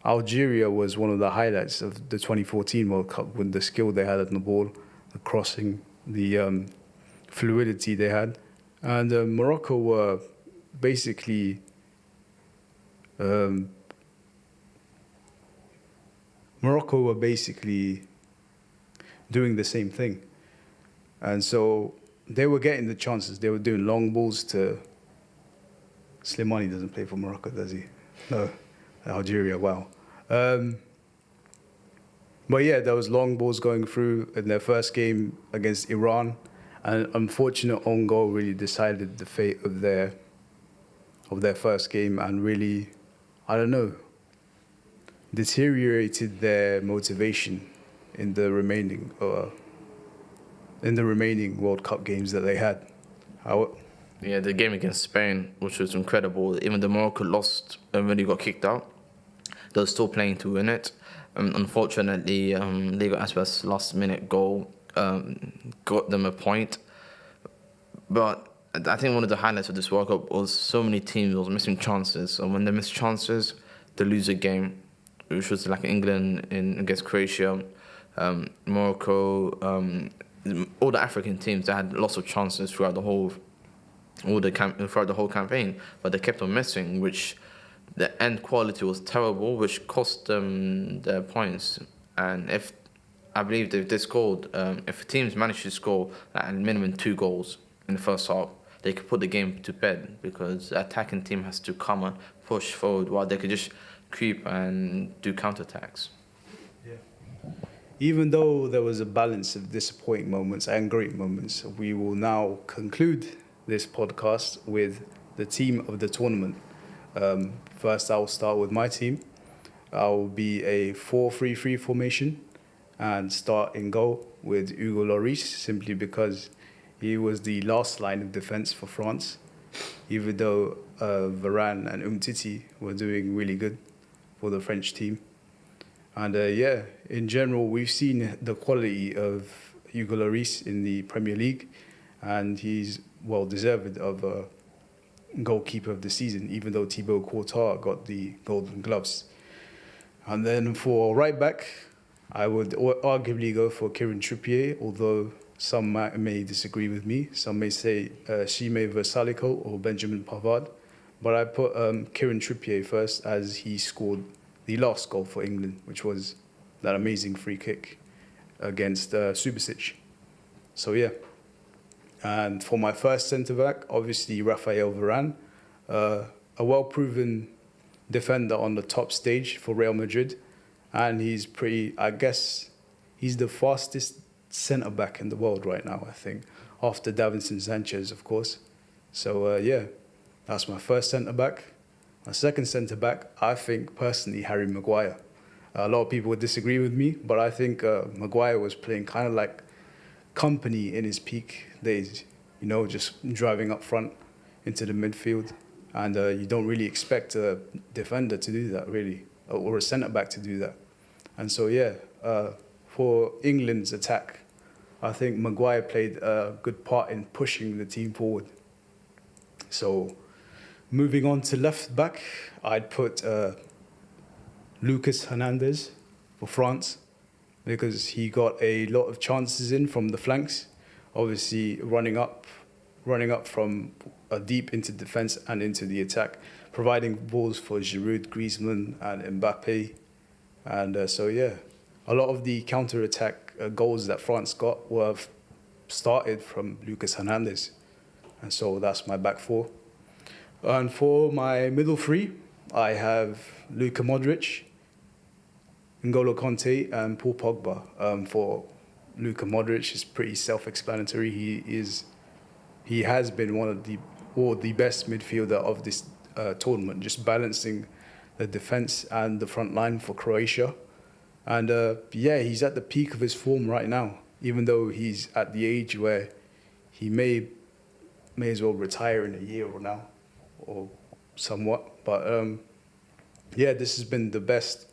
Algeria was one of the highlights of the 2014 World Cup with the skill they had on the ball, the crossing, the fluidity they had. And Morocco were basically doing the same thing. And so they were getting the chances. They were doing long balls to... Slimani doesn't play for Morocco, does he? No. Algeria, wow. But yeah, there was long balls going through in their first game against Iran, and an unfortunate own goal really decided the fate of their first game, and really, I don't know, deteriorated their motivation in the remaining World Cup games that they had. Yeah, the game against Spain, which was incredible. Even though Morocco lost and really got kicked out, they were still playing to win it. Unfortunately, Lego Aspas' last-minute goal got them a point. But I think one of the highlights of this World Cup was so many teams was missing chances. And when they miss chances, they lose a game, which was like England against Croatia, Morocco, all the African teams that had lots of chances throughout the whole campaign, but they kept on missing, which the end quality was terrible, which cost them their points. And if teams managed to score at a minimum 2 goals in the first half, they could put the game to bed, because the attacking team has to come and push forward while they could just creep and do counterattacks. Yeah. Even though there was a balance of disappointing moments and great moments, we will now conclude this podcast with the team of the tournament. First, I'll start with my team. I'll be a 4-3-3 formation and start in goal with Hugo Lloris, simply because he was the last line of defense for France, even though Varane and Umtiti were doing really good for the French team. And in general, we've seen the quality of Hugo Lloris in the Premier League, and he's well deserved of a goalkeeper of the season, even though Thibaut Courtois got the Golden Gloves. And then for right back, I would arguably go for Kieran Trippier, although some may disagree with me. Some may say Shime Versaliko or Benjamin Pavard. But I put Kieran Trippier first, as he scored the last goal for England, which was that amazing free kick against Subasic. So yeah. And for my first centre-back, obviously Raphael Varane, a well-proven defender on the top stage for Real Madrid. And he's he's the fastest centre-back in the world right now, I think, after Davinson Sanchez, of course. So that's my first centre-back. My second centre-back, I think, personally, Harry Maguire. A lot of people would disagree with me, but I think Maguire was playing kind of like Company in his peak days, just driving up front into the midfield. And you don't really expect a defender to do that, really, or a centre-back to do that. And so, for England's attack, I think Maguire played a good part in pushing the team forward. So, moving on to left back, I'd put Lucas Hernandez for France, because he got a lot of chances in from the flanks, obviously running up from deep into defence and into the attack, providing balls for Giroud, Griezmann and Mbappe. And a lot of the counter-attack goals that France got were started from Lucas Hernandez. And so that's my back four. And for my middle three, I have Luka Modric, N'Golo Kante and Paul Pogba. For Luka Modric, it's pretty self-explanatory. He has been one of the best midfielder of this tournament, just balancing the defense and the front line for Croatia. And he's at the peak of his form right now, even though he's at the age where he may as well retire in a year or now, or somewhat. But this has been the best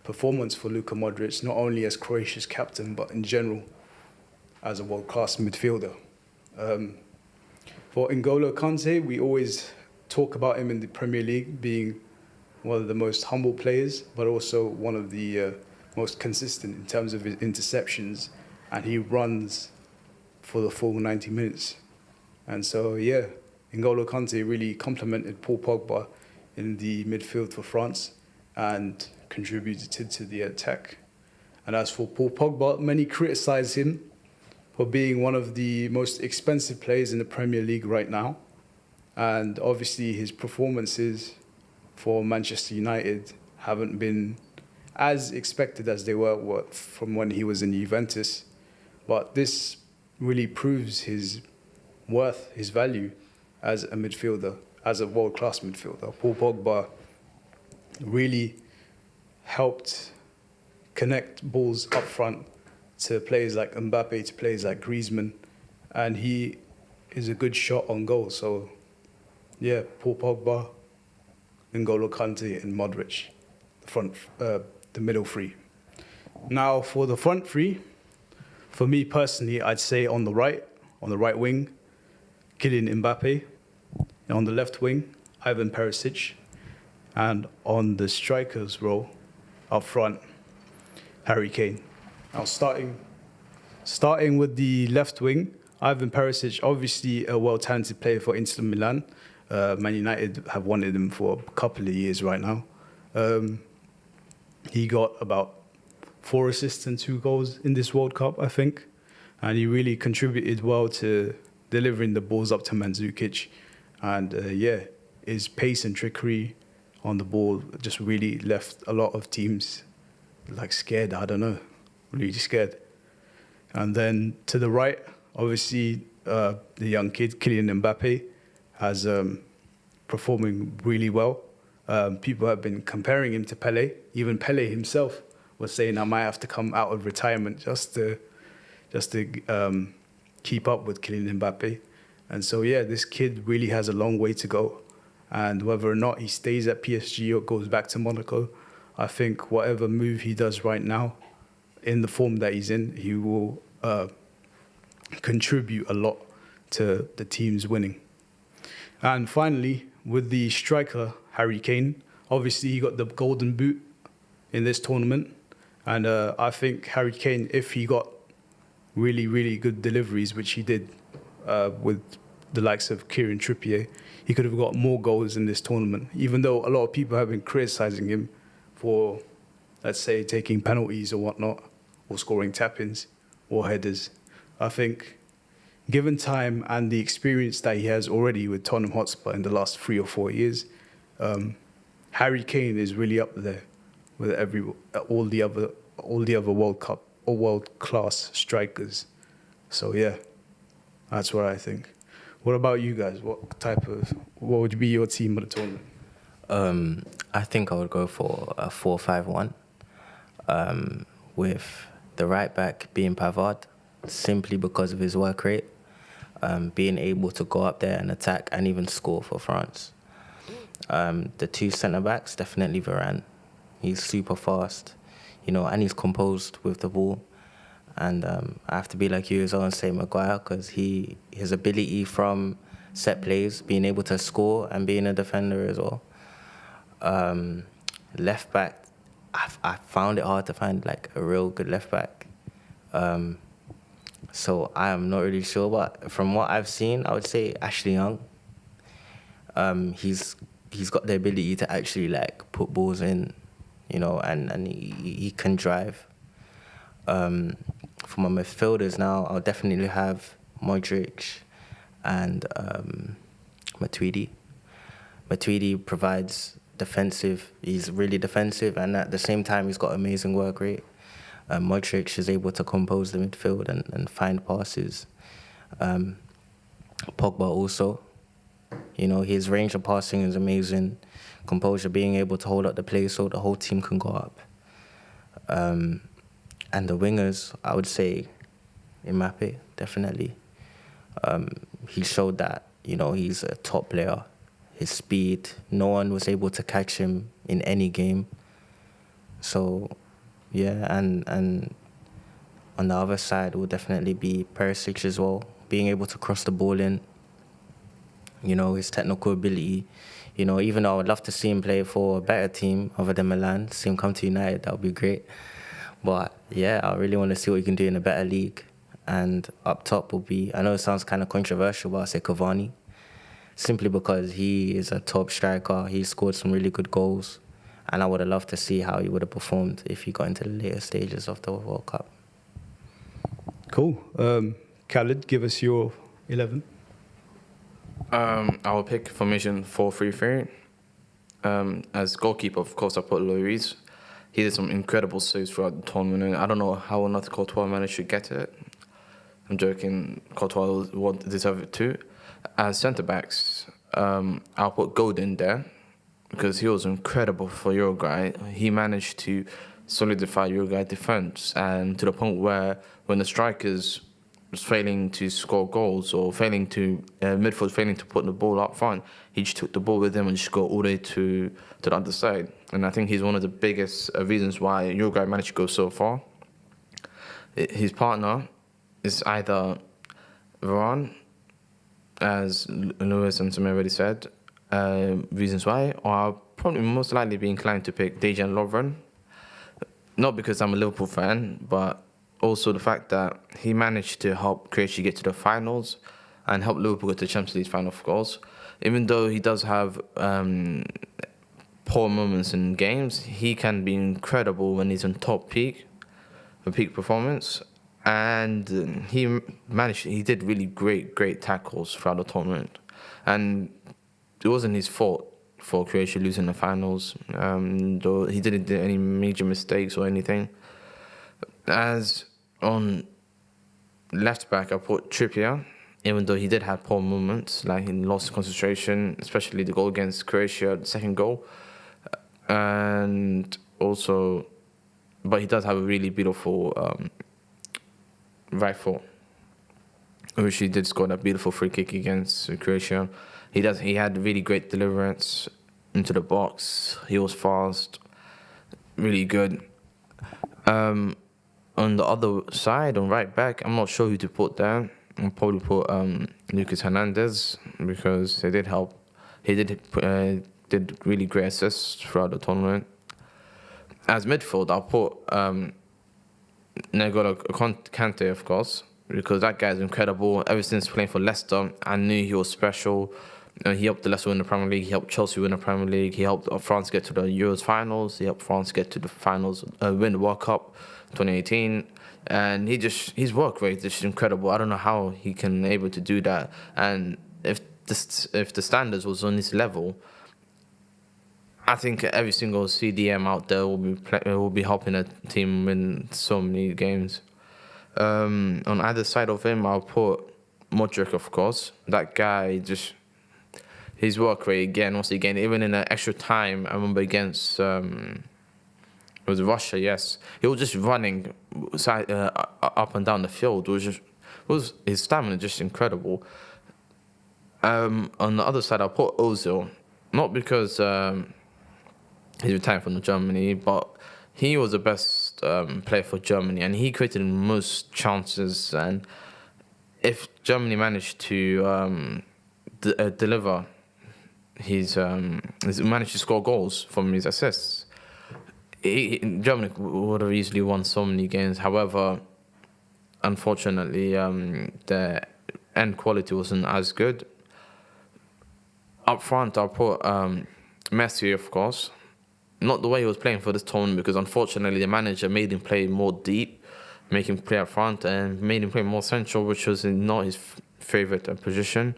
performance for Luka Modric, not only as Croatia's captain, but in general as a world-class midfielder. For N'Golo Kante, we always talk about him in the Premier League being one of the most humble players, but also one of the most consistent in terms of his interceptions, and he runs for the full 90 minutes. And so, N'Golo Kante really complemented Paul Pogba in the midfield for France and contributed to the attack. And as for Paul Pogba, many criticise him for being one of the most expensive players in the Premier League right now. And obviously his performances for Manchester United haven't been as expected as they were from when he was in Juventus. But this really proves his worth, his value as a midfielder, as a world-class midfielder. Paul Pogba really helped connect balls up front to players like Mbappe, to players like Griezmann, and he is a good shot on goal. So, yeah, Paul Pogba, N'Golo Kante, and Modric, the middle three. Now, for the front three, for me personally, I'd say on the right wing, Killian Mbappe, and on the left wing, Ivan Perisic, and on the strikers role, up front, Harry Kane. Now, starting with the left wing, Ivan Perisic, obviously a well-talented player for Inter Milan. Man United have wanted him for a couple of years right now. He got about 4 assists and 2 goals in this World Cup, I think. And he really contributed well to delivering the balls up to Mandzukic. And his pace and trickery on the ball just really left a lot of teams scared, I don't know, really scared. And then to the right, obviously, the young kid, Killian Mbappe, has performing really well. People have been comparing him to Pele. Even Pele himself was saying, I might have to come out of retirement just to keep up with Killian Mbappe. And so, this kid really has a long way to go. And whether or not he stays at PSG or goes back to Monaco, I think whatever move he does right now, in the form that he's in, he will contribute a lot to the team's winning. And finally, with the striker, Harry Kane, obviously he got the golden boot in this tournament. And I think Harry Kane, if he got really, really good deliveries, which he did with the likes of Kieran Trippier, he could have got more goals in this tournament, even though a lot of people have been criticizing him for, let's say, taking penalties or whatnot, or scoring tap-ins or headers. I think, given time and the experience that he has already with Tottenham Hotspur in the last 3 or 4 years, Harry Kane is really up there with all the other World Cup or world-class strikers. So that's what I think. What about you guys? What would be your team of the tournament? I think I would go for a 4-5-1, with the right back being Pavard, simply because of his work rate, being able to go up there and attack and even score for France. The 2 centre backs, definitely Varane. He's super fast, and he's composed with the ball. And I have to be like you as well and say Maguire, because his ability from set plays, being able to score and being a defender as well. Left back, I found it hard to find a real good left back. So I am not really sure, but from what I've seen, I would say Ashley Young. He's got the ability to actually put balls in, and he can drive. For my midfielders now, I'll definitely have Modric and Matuidi. Matuidi provides defensive. He's really defensive, and at the same time, he's got amazing work rate. Modric is able to compose the midfield and find passes. Pogba also. His range of passing is amazing. Composure, being able to hold up the play so the whole team can go up. And the wingers, I would say Mbappe, definitely. He showed that, he's a top player. His speed, no one was able to catch him in any game. So, and on the other side will definitely be Perisic as well, being able to cross the ball in. His technical ability. Even though I would love to see him play for a better team other than Milan, see him come to United, that would be great. But I really want to see what he can do in a better league. And up top will be, I know it sounds kind of controversial, but I'll say Cavani. Simply because he is a top striker. He scored some really good goals. And I would have loved to see how he would have performed if he got into the later stages of the World Cup. Cool. Kaled, give us your 11. I will pick formation 4-3-3. As goalkeeper, of course, I put Lloris. he did some incredible saves throughout the tournament. And I don't know how another Courtois managed to get it. I'm joking. Courtois would deserve it too. As centre backs, I'll put Godin there because he was incredible for Uruguay. He managed to solidify Uruguay defense, and to the point where when the strikers was failing to score goals or failing to midfield failing to put the ball up front, he just took the ball with him and just go all the way to the other side. And I think he's one of the biggest reasons why Uruguay managed to go so far. His partner is either Varane, as Lewis and Samir already said, reasons why, or I'll probably most likely be inclined to pick Dejan Lovren. Not because I'm a Liverpool fan, but also the fact that he managed to help Croatia get to the finals and help Liverpool get to the Champions League final, of course. Even though he does have poor moments in games, he can be incredible when he's on peak performance. And he did really great tackles throughout the tournament. And it wasn't his fault for Croatia losing the finals, though he didn't do any major mistakes or anything. As on left back, I put Trippier, even though he did have poor moments, like he lost concentration, especially the goal against Croatia, the second goal. And also, but he does have a really beautiful right foot, which he did score that beautiful free kick against Croatia. He had really great deliverance into the box. He was fast, really good. On the other side, on right back, I'm not sure who to put there. I'll probably put Lucas Hernandez because he did help. He did really great assists throughout the tournament. As midfield, I'll put N'Golo Kante, of course, because that guy is incredible. Ever since playing for Leicester, I knew he was special. He helped Leicester win the Premier League. He helped Chelsea win the Premier League. He helped France get to the Euros finals. He helped France get to the finals, win the World Cup 2018. And his work rate is just incredible. I don't know how he can able to do that. And if the standards was on this level, I think every single CDM out there will be helping a team win so many games. On either side of him, I'll put Modric, of course. That guy his work rate once again, even in the extra time, I remember against it was Russia, yes. He was just running up and down the field. His stamina just incredible. On the other side, I'll put Ozil, not because he's retiring from Germany, but he was the best player for Germany, and he created most chances. And if Germany managed to deliver he's managed to score goals from his assists, Germany would have easily won so many games. However, unfortunately, the end quality wasn't as good. Up front, I'll put Messi, of course. Not the way he was playing for this tournament, because unfortunately the manager made him play more deep, make him play up front, and made him play more central, which was not his favourite position.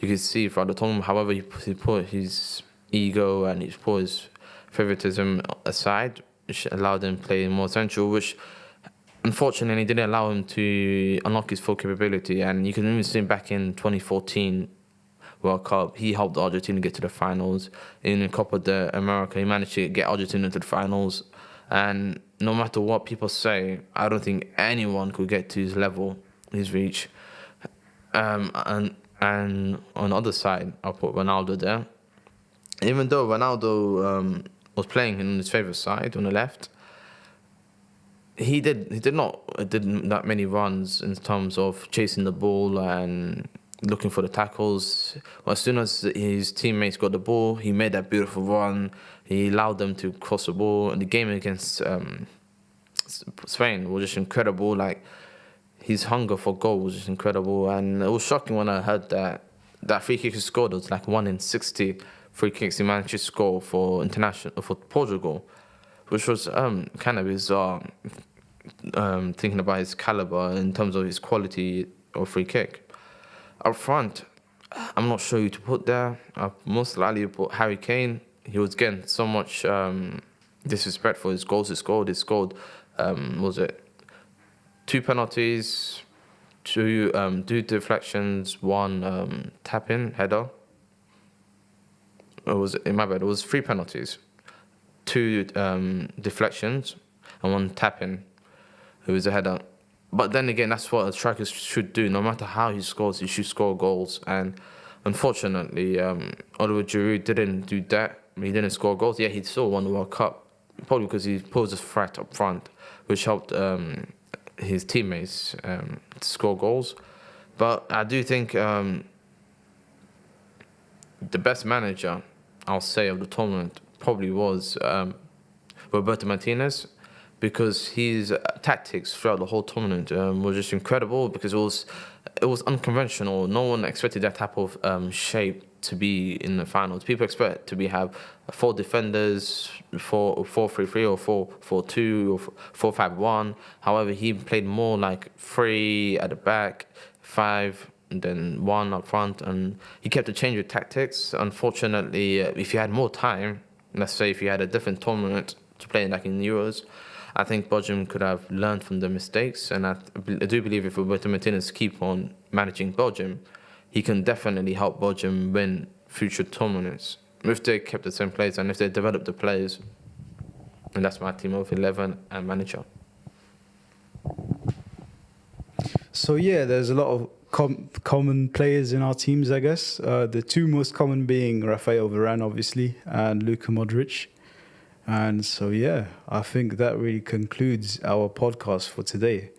You could see throughout the tournament, however, he put his ego and he put his favoritism aside, which allowed him to play more central, which unfortunately didn't allow him to unlock his full capability. And you can even see him back in 2014 World Cup. He helped Argentina get to the finals. In the Copa de America, he managed to get Argentina to the finals. And no matter what people say, I don't think anyone could get to his level, his reach. And on the other side, I'll put Ronaldo there. Even though Ronaldo was playing in his favourite side on the left, he did not that many runs in terms of chasing the ball and looking for the tackles. Well, as soon as his teammates got the ball, he made that beautiful run. He allowed them to cross the ball. And the game against Spain was just incredible. Like, his hunger for goal was just incredible. And it was shocking when I heard that free kick he scored was like 1 in 60 free kicks he managed to score for Portugal, which was kind of bizarre, thinking about his caliber in terms of his quality of free kick. Up front, I'm not sure who to put there. I'll most likely put Harry Kane. He was getting so much disrespectful. His goals he scored, was it 2 penalties, 2 deflections, 1 tap-in header. It was 3 penalties, 2 deflections, and 1 tap-in. It was a header. But then again, that's what a striker should do. No matter how he scores, he should score goals. And unfortunately, Oliver Giroud didn't do that. He didn't score goals. Yeah, he still won the World Cup, probably because he posed a threat up front, which helped his teammates to score goals. But I do think the best manager, I'll say, of the tournament probably was Roberto Martinez, because his tactics throughout the whole tournament was just incredible, because it was unconventional. No one expected that type of shape to be in the finals. People expect to have 4 defenders, 4-3-3 or 4-4-2 or 4-5-1. However, he played more like 3 at the back, 5, and then 1 up front, and he kept a change of tactics. Unfortunately, if he had more time, let's say if he had a different tournament to play like in Euros, I think Belgium could have learned from the mistakes, and I do believe if Roberto Martinez keep on managing Belgium, he can definitely help Belgium win future tournaments if they kept the same players and if they develop the players. And that's my team of 11 and manager. So yeah, there's a lot of common players in our teams, I guess. The 2 most common being Rafael Varane, obviously, and Luka Modric. And so, yeah, I think that really concludes our podcast for today.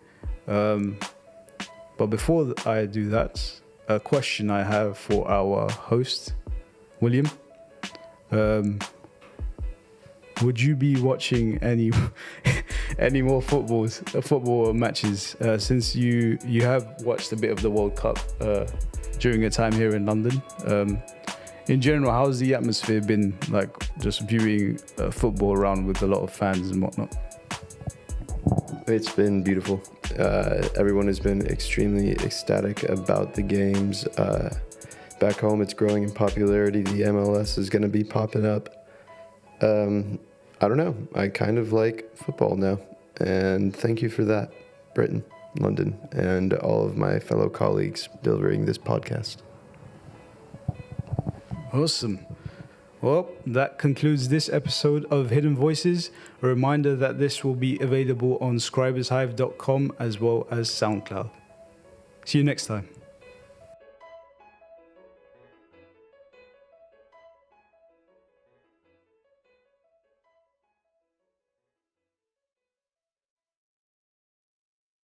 But before I do that, a question I have for our host, William. Would you be watching any more football matches since you have watched a bit of the World Cup during your time here in London? In general, how's the atmosphere been like, just viewing football around with a lot of fans and whatnot? It's been beautiful. Everyone has been extremely ecstatic about the games. Back home, it's growing in popularity. The MLS is going to be popping up. I don't know. I kind of like football now. And thank you for that, Britain, London, and all of my fellow colleagues delivering this podcast. Awesome. Well, that concludes this episode of Hidden Voices. A reminder that this will be available on scribershive.com as well as SoundCloud. See you next time.